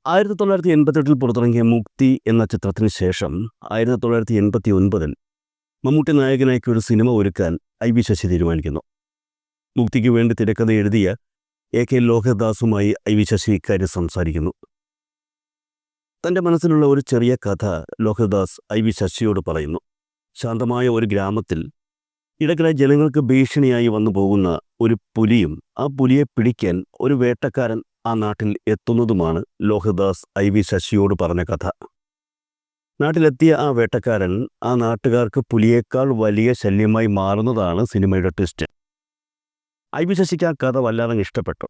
1988 പുറത്തിറങ്ങിയ മുക്തി എന്ന ചിത്രത്തിന് ശേഷം 1989 മമ്മൂട്ടി നായകനാക്കി ഒരു സിനിമ ഒരുക്കാൻ ഐ.വി. ശശി തീരുമാനിക്കുന്നു. മുക്തിക്ക് വേണ്ടി തിരക്കഥ എഴുതിയ എ.കെ. ലോഹിതദാസുമായി ഐ.വി. ശശി ഇക്കാര്യം സംസാരിക്കുന്നു. തൻ്റെ മനസ്സിലുള്ള ഒരു ചെറിയ കഥ ലോഹിതദാസ് ഐ.വി. ശശിയോട് പറയുന്നു. ശാന്തമായ ഒരു ഗ്രാമത്തിൽ ഇടയ്ക്കിടെ ജനങ്ങൾക്ക് ഭീഷണിയായി വന്നു പോകുന്ന ഒരു പുലിയും ആ പുലിയെ പിടിക്കാൻ ഒരു വേട്ടക്കാരൻ ആ നാട്ടിൽ എത്തുന്നതുമാണ് ലോഹിതദാസ് ഐ.വി. ശശിയോട് പറഞ്ഞ കഥ. നാട്ടിലെത്തിയ ആ വേട്ടക്കാരൻ ആ നാട്ടുകാർക്ക് പുലിയേക്കാൾ വലിയ ശല്യമായി മാറുന്നതാണ് സിനിമയുടെ ട്വിസ്റ്റ്. ഐ.വി. ശശിക്ക് ആ കഥ വല്ലാതെ ഇഷ്ടപ്പെട്ടു.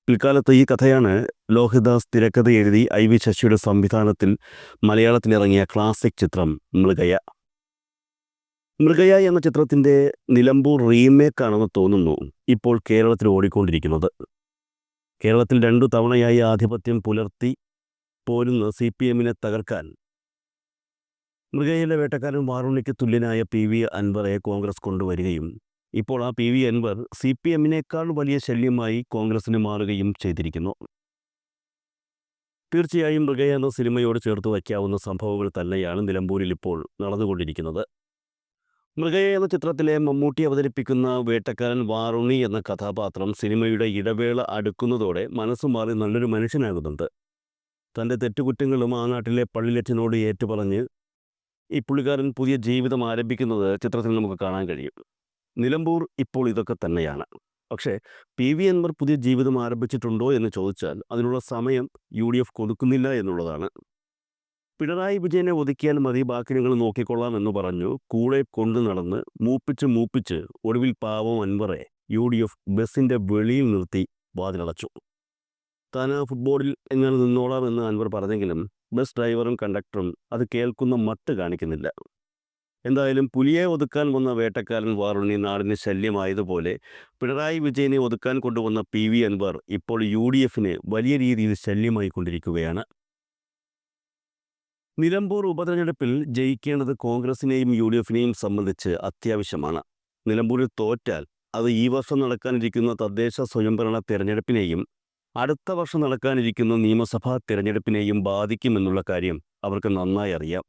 പിൽക്കാലത്ത് ഈ കഥയാണ് ലോഹിതദാസ് തിരക്കഥ എഴുതി ഐ.വി. ശശിയുടെ സംവിധാനത്തിൽ മലയാളത്തിലിറങ്ങിയ ക്ലാസിക് ചിത്രം മൃഗയ. മൃഗയ എന്ന ചിത്രത്തിൻ്റെ നിലമ്പൂർ റീമേക്കാണെന്ന് തോന്നുന്നു ഇപ്പോൾ കേരളത്തിൽ ഓടിക്കൊണ്ടിരിക്കുന്നത്. കേരളത്തിൽ 2 തവണയായി ആധിപത്യം പുലർത്തി പോരുന്ന CPM-നെ തകർക്കാൻ മൃഗയിലെ വേട്ടക്കാരൻ വാറുണ്ണിക്ക് തുല്യനായ PV അൻവറെ കോൺഗ്രസ് കൊണ്ടുവരികയും ഇപ്പോൾ ആ PV അൻവർ CPM-നേക്കാൾ വലിയ ശല്യമായി കോൺഗ്രസിന് മാറുകയും ചെയ്തിരിക്കുന്നു. തീർച്ചയായും മൃഗയ എന്ന സിനിമയോട് ചേർത്ത് വയ്ക്കാവുന്ന സംഭവങ്ങൾ തന്നെയാണ് നിലമ്പൂരിൽ ഇപ്പോൾ നടന്നുകൊണ്ടിരിക്കുന്നത്. മൃഗയ എന്ന ചിത്രത്തിലെ മമ്മൂട്ടി അവതരിപ്പിക്കുന്ന വേട്ടക്കാരൻ വാറുണ്ണി എന്ന കഥാപാത്രം സിനിമയുടെ ഇടവേള അടുക്കുന്നതോടെ മനസ്സുമാറി നല്ലൊരു മനുഷ്യനാകുന്നുണ്ട്. തൻ്റെ തെറ്റുകുറ്റങ്ങളും ആ നാട്ടിലെ പള്ളിലച്ചനോട് ഏറ്റുപറഞ്ഞ് ഈ പുള്ളിക്കാരൻ പുതിയ ജീവിതം ആരംഭിക്കുന്നത് ചിത്രത്തിൽ നമുക്ക് കാണാൻ കഴിയും. നിലമ്പൂർ ഇപ്പോൾ ഇതൊക്കെ തന്നെയാണ്. പക്ഷേ PV അൻവർ പുതിയ ജീവിതം ആരംഭിച്ചിട്ടുണ്ടോ എന്ന് ചോദിച്ചാൽ അതിനുള്ള സമയം UDF കൊടുക്കുന്നില്ല എന്നുള്ളതാണ്. പിണറായി വിജയനെ ഒതുക്കിയാൽ മതി, ബാക്കി നിങ്ങൾ നോക്കിക്കൊള്ളാം എന്ന് പറഞ്ഞു കൂടെ കൊണ്ടു നടന്ന് മൂപ്പിച്ച് ഒടുവിൽ പാവം അൻവറെ UDF ബസ്സിൻ്റെ വെളിയിൽ നിർത്തി വാതിലടച്ചു. താൻ ആ ഫുട്ബോളിൽ എങ്ങനെ നിന്നോളാം എന്ന് അൻവർ പറഞ്ഞെങ്കിലും ബസ് ഡ്രൈവറും കണ്ടക്ടറും അത് കേൾക്കുന്ന മട്ട് കാണിക്കുന്നില്ല. എന്തായാലും പുലിയെ ഒതുക്കാൻ വന്ന വേട്ടക്കാരൻ വാറുണ്ണി നാടിന് ശല്യമായതുപോലെ പിണറായി വിജയനെ ഒതുക്കാൻ കൊണ്ടുവന്ന PV അൻവർ ഇപ്പോൾ UDF-ന് വലിയ രീതിയിൽ ശല്യമായി കൊണ്ടിരിക്കുകയാണ്. നിലമ്പൂർ ഉപതെരഞ്ഞെടുപ്പിൽ ജയിക്കേണ്ടത് കോൺഗ്രസിനെയും UDF-നെയും സംബന്ധിച്ച് അത്യാവശ്യമാണ്. നിലമ്പൂരിൽ തോറ്റാൽ അത് ഈ വർഷം നടക്കാനിരിക്കുന്ന തദ്ദേശ സ്വയംഭരണ തെരഞ്ഞെടുപ്പിനെയും അടുത്ത വർഷം നടക്കാനിരിക്കുന്ന നിയമസഭാ തെരഞ്ഞെടുപ്പിനെയും ബാധിക്കുമെന്നുള്ള കാര്യം അവർക്ക് നന്നായി അറിയാം.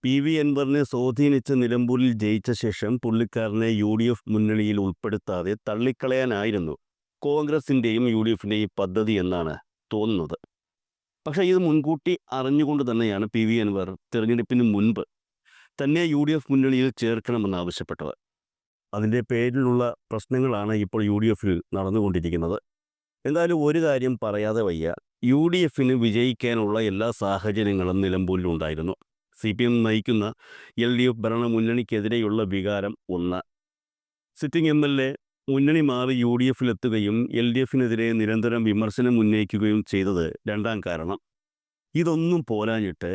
PV അൻവറിനെ സ്വാധീനിച്ച് നിലമ്പൂരിൽ ജയിച്ച ശേഷം പുള്ളിക്കാരനെ UDF മുന്നണിയിൽ ഉൾപ്പെടുത്താതെ തള്ളിക്കളയാനായിരുന്നു കോൺഗ്രസിൻ്റെയും UDF-ൻ്റെയും പദ്ധതി എന്നാണ് തോന്നുന്നത്. പക്ഷേ ഇത് മുൻകൂട്ടി അറിഞ്ഞുകൊണ്ട് തന്നെയാണ് PV അൻവർ തിരഞ്ഞെടുപ്പിന് മുൻപ് തന്നെ UDF മുന്നണിയിൽ ചേർക്കണമെന്ന് ആവശ്യപ്പെട്ടത്. അതിൻ്റെ പേരിലുള്ള പ്രശ്നങ്ങളാണ് ഇപ്പോൾ UDF-ൽ നടന്നുകൊണ്ടിരിക്കുന്നത്. എന്തായാലും ഒരു കാര്യം പറയാതെ വയ്യ, UDF-ന് വിജയിക്കാനുള്ള എല്ലാ സാഹചര്യങ്ങളും നിലമ്പൂരിലുണ്ടായിരുന്നു. CPM നയിക്കുന്ന LDF ഭരണമുന്നണിക്കെതിരെയുള്ള വികാരം ഒന്ന്. സിറ്റിംഗ് MLA മുന്നണി മാറി UDF-ലെത്തുകയും LDF-നെതിരെ നിരന്തരം വിമർശനം ഉന്നയിക്കുകയും ചെയ്തത് രണ്ടാം കാരണം. ഇതൊന്നും പോരാഞ്ഞിട്ട്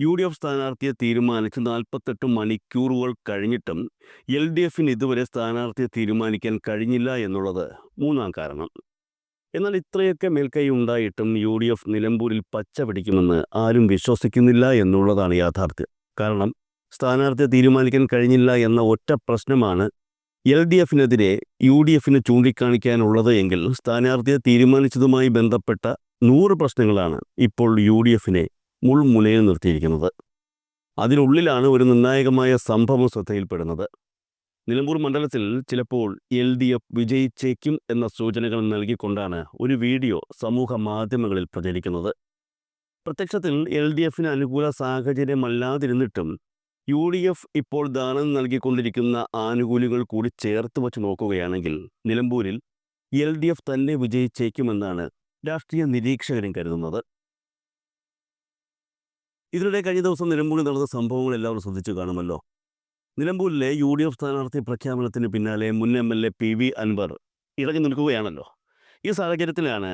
UDF സ്ഥാനാർത്ഥിയെ തീരുമാനിച്ച് 48 മണിക്കൂറുകൾ കഴിഞ്ഞിട്ടും LDF-ന് ഇതുവരെ സ്ഥാനാർത്ഥിയെ തീരുമാനിക്കാൻ കഴിഞ്ഞില്ല എന്നുള്ളത് മൂന്നാം കാരണം. എന്നാൽ ഇത്രയൊക്കെ മേൽക്കൈ ഉണ്ടായിട്ടും UDF നിലമ്പൂരിൽ പച്ച പിടിക്കുമെന്ന് ആരും വിശ്വസിക്കുന്നില്ല എന്നുള്ളതാണ് യാഥാർത്ഥ്യം. കാരണം സ്ഥാനാർത്ഥിയെ തീരുമാനിക്കാൻ കഴിഞ്ഞില്ല എന്ന ഒറ്റ പ്രശ്നമാണ് LDF-നെതിരെ UDF-ന് ചൂണ്ടിക്കാണിക്കാനുള്ളത് എങ്കിൽ സ്ഥാനാർത്ഥിയെ തീരുമാനിച്ചതുമായി ബന്ധപ്പെട്ട 100 പ്രശ്നങ്ങളാണ് ഇപ്പോൾ UDF-നെ മുൾമുനയിൽ നിർത്തിയിരിക്കുന്നത്. അതിനുള്ളിലാണ് ഒരു നിർണായകമായ സംഭവം ശ്രദ്ധയിൽപ്പെടുന്നത്. നിലമ്പൂർ മണ്ഡലത്തിൽ ചിലപ്പോൾ LDF വിജയിച്ചേക്കും എന്ന സൂചനകൾ നൽകിക്കൊണ്ടാണ് ഒരു വീഡിയോ സമൂഹ മാധ്യമങ്ങളിൽ പ്രചരിക്കുന്നത്. പ്രത്യക്ഷത്തിൽ LDF-ന് അനുകൂല സാഹചര്യമല്ലാതിരുന്നിട്ടും UDF ഇപ്പോൾ ദാനം നൽകിക്കൊണ്ടിരിക്കുന്ന ആനുകൂല്യങ്ങൾ കൂടി ചേർത്ത് വച്ച് നോക്കുകയാണെങ്കിൽ നിലമ്പൂരിൽ LDF തന്നെ വിജയിച്ചേക്കുമെന്നാണ് രാഷ്ട്രീയ നിരീക്ഷകരും കരുതുന്നത്. ഇതിനിടെ കഴിഞ്ഞ ദിവസം നിലമ്പൂരിൽ നടന്ന സംഭവങ്ങൾ എല്ലാവരും ശ്രദ്ധിച്ചു കാണുമല്ലോ. നിലമ്പൂരിലെ UDF സ്ഥാനാർത്ഥി പ്രഖ്യാപനത്തിന് പിന്നാലെ മുൻ MLA PV അൻവർ ഇറങ്ങി നിൽക്കുകയാണല്ലോ. ഈ സാഹചര്യത്തിലാണ്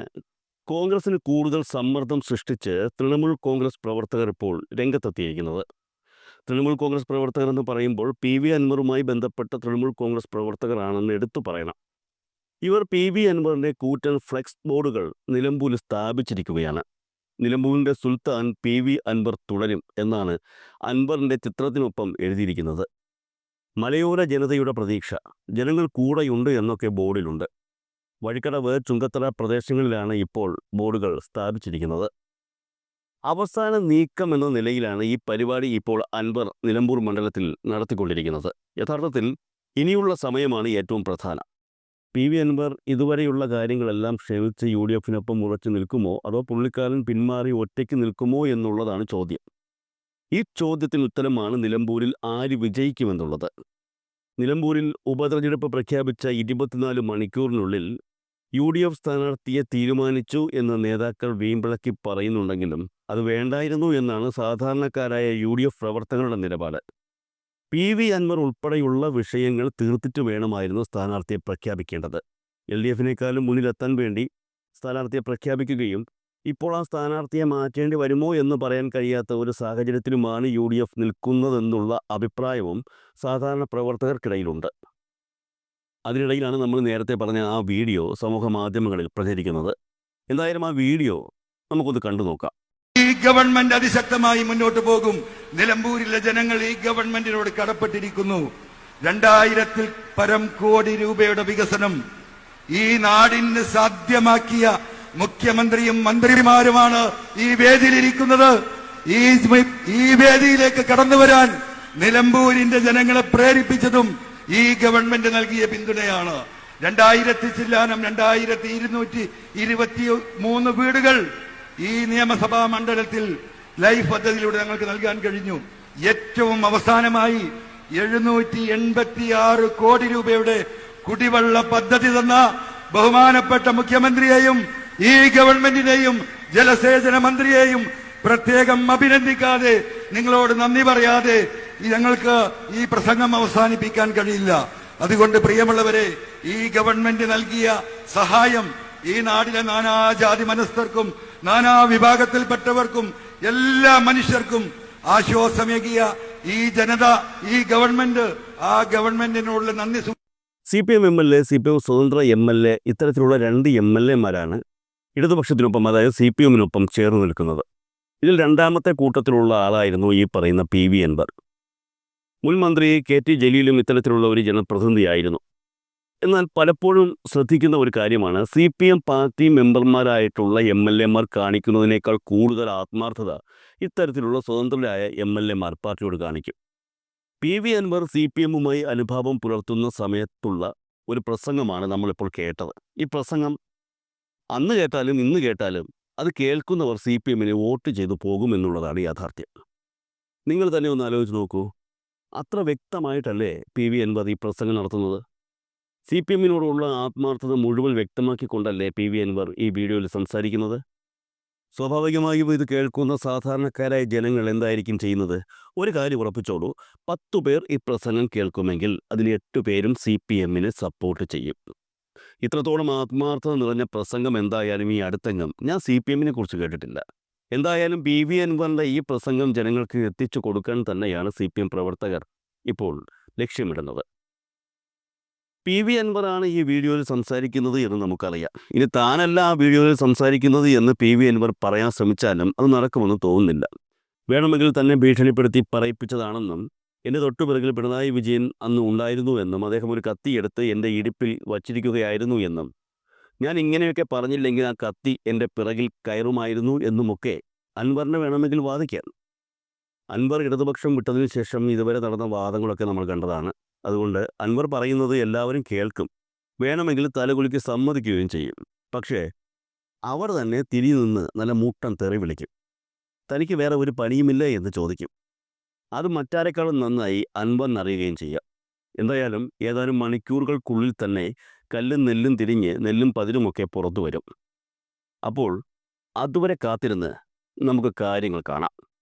കോൺഗ്രസിന് കൂടുതൽ സമ്മർദ്ദം സൃഷ്ടിച്ച് തൃണമൂൽ കോൺഗ്രസ് പ്രവർത്തകർ ഇപ്പോൾ രംഗത്തെത്തിയിരിക്കുന്നത്. തൃണമൂൽ കോൺഗ്രസ് പ്രവർത്തകർ എന്ന് പറയുമ്പോൾ PV അൻവറുമായി ബന്ധപ്പെട്ട തൃണമൂൽ കോൺഗ്രസ് പ്രവർത്തകരാണെന്ന് എടുത്തു പറയണം. ഇവർ PV അൻവറിൻ്റെ കൂറ്റൻ ഫ്ലെക്സ് ബോർഡുകൾ നിലമ്പൂരിൽ സ്ഥാപിച്ചിരിക്കുകയാണ്. നിലമ്പൂരിൻ്റെ സുൽത്താൻ PV അൻവർ തുടരും എന്നാണ് അൻവറിൻ്റെ ചിത്രത്തിനൊപ്പം എഴുതിയിരിക്കുന്നത്. മലയോര ജനതയുടെ പ്രതീക്ഷ, ജനങ്ങൾ കൂടെയുണ്ട് എന്നൊക്കെ ബോർഡിലുണ്ട്. വഴിക്കടവ്, ചുങ്കത്തറ പ്രദേശങ്ങളിലാണ് ഇപ്പോൾ ബോർഡുകൾ സ്ഥാപിച്ചിരിക്കുന്നത്. അവസാന നീക്കം എന്ന നിലയിലാണ് ഈ പരിപാടി ഇപ്പോൾ അൻവർ നിലമ്പൂർ മണ്ഡലത്തിൽ നടത്തിക്കൊണ്ടിരിക്കുന്നത്. യഥാർത്ഥത്തിൽ ഇനിയുള്ള സമയമാണ് ഏറ്റവും പ്രധാനം. PV അൻവർ ഇതുവരെയുള്ള കാര്യങ്ങളെല്ലാം ക്ഷമിച്ച് UDFനൊപ്പം ഉറച്ചു നിൽക്കുമോ, അതോ പുള്ളിക്കാരൻ പിന്മാറി ഒറ്റയ്ക്ക് നിൽക്കുമോ എന്നുള്ളതാണ് ചോദ്യം. ഈ ചോദ്യത്തിന് ഉത്തരമാണ് നിലമ്പൂരിൽ ആര് വിജയിക്കുമെന്നുള്ളത്. നിലമ്പൂരിൽ ഉപതെരഞ്ഞെടുപ്പ് പ്രഖ്യാപിച്ച 24 മണിക്കൂറിനുള്ളിൽ UDF സ്ഥാനാർത്ഥിയെ തീരുമാനിച്ചു എന്ന് നേതാക്കൾ വീമ്പിളക്കി പറയുന്നുണ്ടെങ്കിലും അത് വേണ്ടായിരുന്നു എന്നാണ് സാധാരണക്കാരായ UDF പ്രവർത്തകരുടെ നിലപാട്. PV അൻവർ ഉൾപ്പെടെയുള്ള വിഷയങ്ങൾ തീർത്തിട്ട് വേണമായിരുന്നു സ്ഥാനാർത്ഥിയെ പ്രഖ്യാപിക്കേണ്ടത്. LDFനേക്കാളും മുന്നിലെത്താൻ വേണ്ടി സ്ഥാനാർത്ഥിയെ പ്രഖ്യാപിക്കുകയും ഇപ്പോൾ ആ സ്ഥാനാർത്ഥിയെ മാറ്റേണ്ടി വരുമോ എന്ന് പറയാൻ കഴിയാത്ത ഒരു സാഹചര്യത്തിലുമാണ് UDF നിൽക്കുന്നതെന്നുള്ള അഭിപ്രായവും സാധാരണ പ്രവർത്തകർക്കിടയിലുണ്ട്. അതിനിടയിലാണ് നമ്മൾ നേരത്തെ പറഞ്ഞ ആ വീഡിയോ സമൂഹ മാധ്യമങ്ങളിൽ പ്രചരിക്കുന്നത്. എന്തായാലും ആ വീഡിയോ നമുക്കൊന്ന് കണ്ടു നോക്കാം. ഈ ഗവൺമെന്റ് അതിശക്തമായി മുന്നോട്ട് പോകും. നിലമ്പൂരിലെ ജനങ്ങൾ ഈ ഗവൺമെന്റിനോട് കടപ്പെട്ടിരിക്കുന്നു. 2000-ൽ പരം കോടി രൂപയുടെ വികസനം ഈ നാടിന് സാധ്യമാക്കിയ മുഖ്യമന്ത്രിയും മന്ത്രിമാരുമാണ് ഈ വേദിയിലിരിക്കുന്നത്. ഈ വേദിയിലേക്ക് കടന്നു വരാൻ നിലമ്പൂരിന്റെ ജനങ്ങളെ പ്രേരിപ്പിച്ചതും ഈ ഗവൺമെന്റ് നൽകിയ പിന്തുണയാണ്. 2223 വീടുകൾ ഈ നിയമസഭാ മണ്ഡലത്തിൽ ലൈഫ് പദ്ധതിയിലൂടെ ഞങ്ങൾക്ക് നൽകാൻ കഴിഞ്ഞു. ഏറ്റവും അവസാനമായി 786 കോടി രൂപയുടെ കുടിവെള്ള പദ്ധതി തന്ന ബഹുമാനപ്പെട്ട മുഖ്യമന്ത്രിയെയും ഈ ഗവൺമെന്റിനെയും ജലസേചന മന്ത്രിയെയും പ്രത്യേകം അഭിനന്ദിക്കാതെ, നിങ്ങളോട് നന്ദി പറയാതെ ഞങ്ങൾക്ക് ഈ പ്രസംഗം അവസാനിപ്പിക്കാൻ കഴിയില്ല. അതുകൊണ്ട് പ്രിയമുള്ളവരെ, ഈ ഗവൺമെന്റ് നൽകിയ സഹായം ഈ നാട്ടിലെ നാനാജാതി മനസ്ഥർക്കും നാനാ വിഭാഗത്തിൽപ്പെട്ടവർക്കും എല്ലാ മനുഷ്യർക്കും ആശ്വാസമേകിയ ഈ ജനത, ഈ ഗവൺമെന്റ്, ആ ഗവൺമെന്റിനോടുള്ള നന്ദി. CPM MLA, CPM സ്വതന്ത്ര MLA, ഇത്തരത്തിലുള്ള 2 MLAമാരാണ് ഇടതുപക്ഷത്തിനൊപ്പം, അതായത് CPMനൊപ്പം ചേർന്ന് നിൽക്കുന്നത്. ഇതിൽ രണ്ടാമത്തെ കൂട്ടത്തിലുള്ള ആളായിരുന്നു ഈ പറയുന്ന PV അൻവർ. മുൻ മന്ത്രി KT ജലീലും ഇത്തരത്തിലുള്ള ഒരു ജനപ്രതിനിധിയായിരുന്നു. എന്നാൽ പലപ്പോഴും ശ്രദ്ധിക്കുന്ന ഒരു കാര്യമാണ്, CPM പാർട്ടി മെമ്പർമാരായിട്ടുള്ള MLAമാർ കാണിക്കുന്നതിനേക്കാൾ കൂടുതൽ ആത്മാർത്ഥത ഇത്തരത്തിലുള്ള സ്വതന്ത്രരായ MLAമാർ പാർട്ടിയോട് കാണിക്കും. PV അൻവർ CPMുമായി അനുഭാവം പുലർത്തുന്ന സമയത്തുള്ള ഒരു പ്രസംഗമാണ് നമ്മളിപ്പോൾ കേട്ടത്. ഈ പ്രസംഗം അന്ന് കേട്ടാലും ഇന്ന് കേട്ടാലും അത് കേൾക്കുന്നവർ CPMന് വോട്ട് ചെയ്തു പോകുമെന്നുള്ളതാണ് യാഥാർത്ഥ്യം. നിങ്ങൾ തന്നെ ഒന്ന് ആലോചിച്ച് നോക്കൂ. അത്ര വ്യക്തമായിട്ടല്ലേ PV അൻവർ ഈ പ്രസംഗം നടത്തുന്നത്? CPMനോടുള്ള ആത്മാർത്ഥത മുഴുവൻ വ്യക്തമാക്കിക്കൊണ്ടല്ലേ PV അൻവർ ഈ വീഡിയോയിൽ സംസാരിക്കുന്നത്? സ്വാഭാവികമായും ഇത് കേൾക്കുന്ന സാധാരണക്കാരായ ജനങ്ങൾ എന്തായിരിക്കും ചെയ്യുന്നത്? ഒരു കാര്യം ഉറപ്പിച്ചോളൂ, 10 പേർ ഈ പ്രസംഗം കേൾക്കുമെങ്കിൽ അതിൽ 8 പേരും CPMന് സപ്പോർട്ട് ചെയ്യും. ഇത്രത്തോളം ആത്മാർത്ഥത നിറഞ്ഞ പ്രസംഗം എന്തായാലും ഈ അടുത്തെങ്ങും ഞാൻ CPMനെ കുറിച്ച് കേട്ടിട്ടില്ല. എന്തായാലും PV അൻവറിൻ്റെ ഈ പ്രസംഗം ജനങ്ങൾക്ക് എത്തിച്ചു കൊടുക്കാൻ തന്നെയാണ് CPM പ്രവർത്തകർ ഇപ്പോൾ ലക്ഷ്യമിടുന്നത്. PV അൻവറാണ് ഈ വീഡിയോയിൽ സംസാരിക്കുന്നത് എന്ന് നമുക്കറിയാം. ഇനി താനല്ല ആ വീഡിയോയിൽ സംസാരിക്കുന്നത് എന്ന് PV അൻവർ പറയാൻ ശ്രമിച്ചാലും അത് നടക്കുമെന്ന് തോന്നുന്നില്ല. വേണമെങ്കിൽ തന്നെ ഭീഷണിപ്പെടുത്തി പറയിപ്പിച്ചതാണെന്നും എൻ്റെ തൊട്ടുപിറകിൽ പിണറായി വിജയൻ അന്ന് ഉണ്ടായിരുന്നു എന്നും അദ്ദേഹം ഒരു കത്തിയെടുത്ത് എൻ്റെ ഇടുപ്പിൽ വച്ചിരിക്കുകയായിരുന്നു എന്നും ഞാൻ ഇങ്ങനെയൊക്കെ പറഞ്ഞില്ലെങ്കിൽ ആ കത്തി എൻ്റെ പിറകിൽ കയറുമായിരുന്നു എന്നുമൊക്കെ അൻവറിനെ വേണമെങ്കിൽ വാദിക്കാൻ. അൻവർ ഇടതുപക്ഷം വിട്ടതിനു ശേഷം ഇതുവരെ നടന്ന വാദങ്ങളൊക്കെ നമ്മൾ കണ്ടതാണ്. അതുകൊണ്ട് അൻവർ പറയുന്നത് എല്ലാവരും കേൾക്കും, വേണമെങ്കിൽ തലകുലുക്കി സമ്മതിക്കുകയും ചെയ്യും. പക്ഷേ അവർ തന്നെ തിരിഞ്ഞു നിന്ന് നല്ല മൂട്ടൻ തെറി വിളിക്കും. തനിക്ക് വേറെ ഒരു പണിയുമില്ല എന്ന് ചോദിക്കും. അത് മറ്റാരെക്കാളും നന്നായി അൻവറിനറിയുകയും ചെയ്യാം. എന്തായാലും ഏതാനും മണിക്കൂറുകൾക്കുള്ളിൽ തന്നെ കല്ലും നെല്ലും തിരിഞ്ഞ് നെല്ലും പതിരുമൊക്കെ പുറത്തു വരും. അപ്പോൾ അതുവരെ കാത്തിരുന്ന് നമുക്ക് കാര്യങ്ങൾ കാണാം.